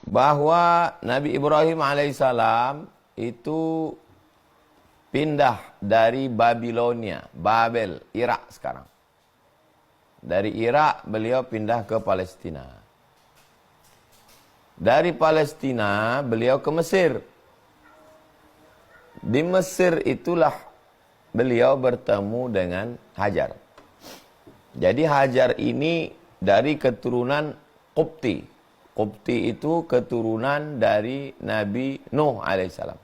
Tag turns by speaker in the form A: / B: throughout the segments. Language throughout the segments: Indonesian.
A: bahwa Nabi Ibrahim alaihissalam itu pindah dari Babilonia, Babel, Irak sekarang. Dari Irak beliau pindah ke Palestina. Dari Palestina beliau ke Mesir. Di Mesir itulah beliau bertemu dengan Hajar. Jadi Hajar ini dari keturunan Qibti. Qibti itu keturunan dari Nabi Nuh alaihissalam.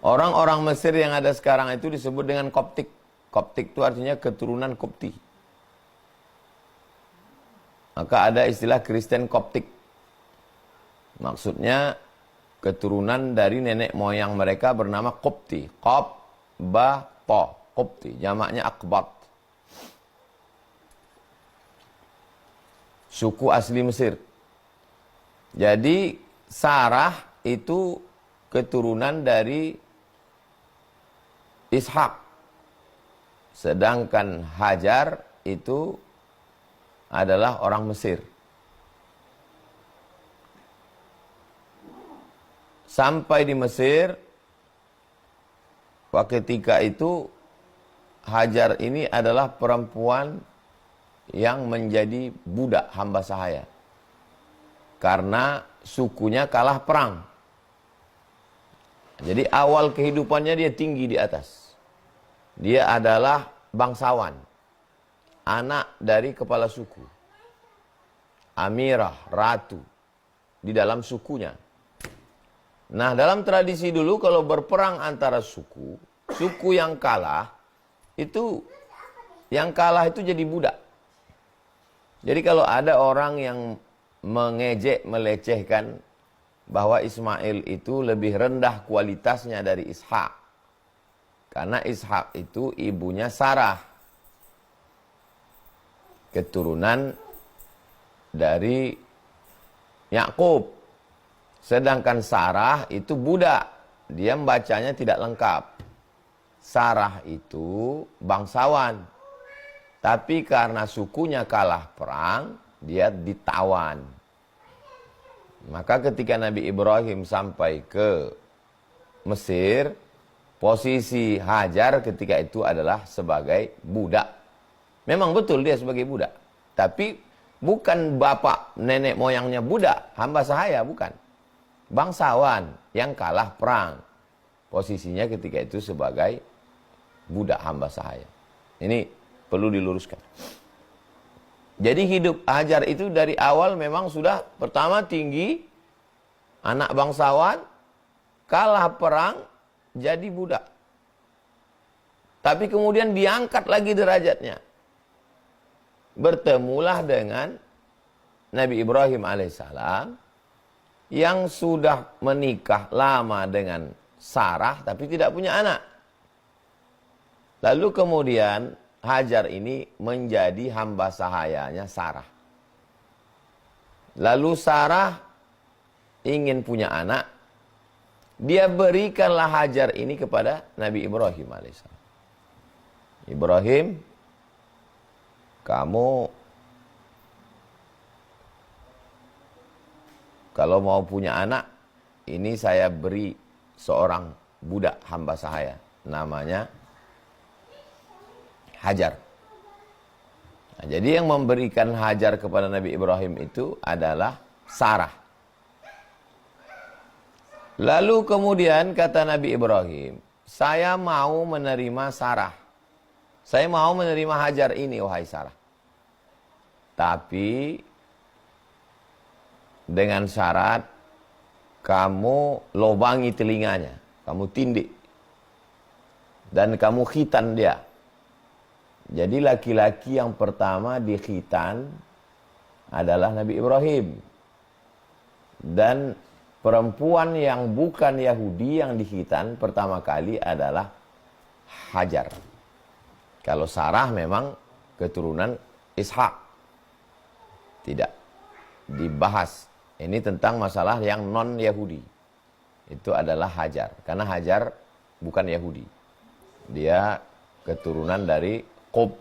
A: Orang-orang Mesir yang ada sekarang itu disebut dengan Koptik. Koptik itu artinya keturunan Qibti. Maka ada istilah Kristen Koptik. Maksudnya keturunan dari nenek moyang mereka bernama Qibti. Qob, ba, po. Qibti. Jamaknya Akbat. Suku asli Mesir. Jadi Sarah itu keturunan dari Ishak. Sedangkan Hajar itu adalah orang Mesir. Sampai di Mesir, ketika itu Hajar ini adalah perempuan yang menjadi budak hamba sahaya. Karena sukunya kalah perang. Jadi awal kehidupannya dia tinggi di atas. Dia adalah bangsawan. Anak dari kepala suku. Amirah, ratu. Di dalam sukunya. Nah, dalam tradisi dulu kalau berperang antara suku, suku yang kalah itu jadi budak. Jadi kalau ada orang yang mengejek, melecehkan bahwa Ismail itu lebih rendah kualitasnya dari Ishak. Karena Ishak itu ibunya Sarah. Keturunan dari Yakub. Sedangkan Sarah itu budak. Dia membacanya tidak lengkap. Sarah itu bangsawan. Tapi karena sukunya kalah perang, dia ditawan. Maka ketika Nabi Ibrahim sampai ke Mesir, posisi Hajar ketika itu adalah sebagai budak. Memang betul dia sebagai budak. Tapi bukan bapak nenek moyangnya budak, hamba sahaya, bukan. Bangsawan yang kalah perang. Posisinya ketika itu sebagai budak hamba sahaya. Ini perlu diluruskan. Jadi hidup Hajar itu dari awal memang sudah pertama tinggi, anak bangsawan, kalah perang, jadi budak. Tapi kemudian diangkat lagi derajatnya. Bertemulah dengan Nabi Ibrahim alaihissalam yang sudah menikah lama dengan Sarah tapi tidak punya anak. Lalu kemudian Hajar ini menjadi hamba sahayanya Sarah. Lalu Sarah ingin punya anak. Dia berikanlah Hajar ini kepada Nabi Ibrahim alaihissalam. Ibrahim, kamu kalau mau punya anak, ini saya beri seorang budak hamba sahaya. Namanya Hajar. Nah, jadi yang memberikan Hajar kepada Nabi Ibrahim itu adalah Sarah. Lalu kemudian kata Nabi Ibrahim, saya mau menerima Sarah. Saya mau menerima Hajar ini, wahai Sarah. Tapi dengan syarat kamu lobangi telinganya, kamu tindik. Dan kamu khitan dia. Jadi laki-laki yang pertama dikhitan adalah Nabi Ibrahim. Dan perempuan yang bukan Yahudi yang dikhitan pertama kali adalah Hajar. Kalau Sarah memang keturunan Ishak. Tidak dibahas. Ini tentang masalah yang non-Yahudi. Itu adalah Hajar. Karena Hajar bukan Yahudi. Dia keturunan dari Qub,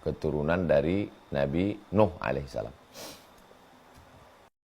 A: keturunan dari Nabi Nuh alaihissalam.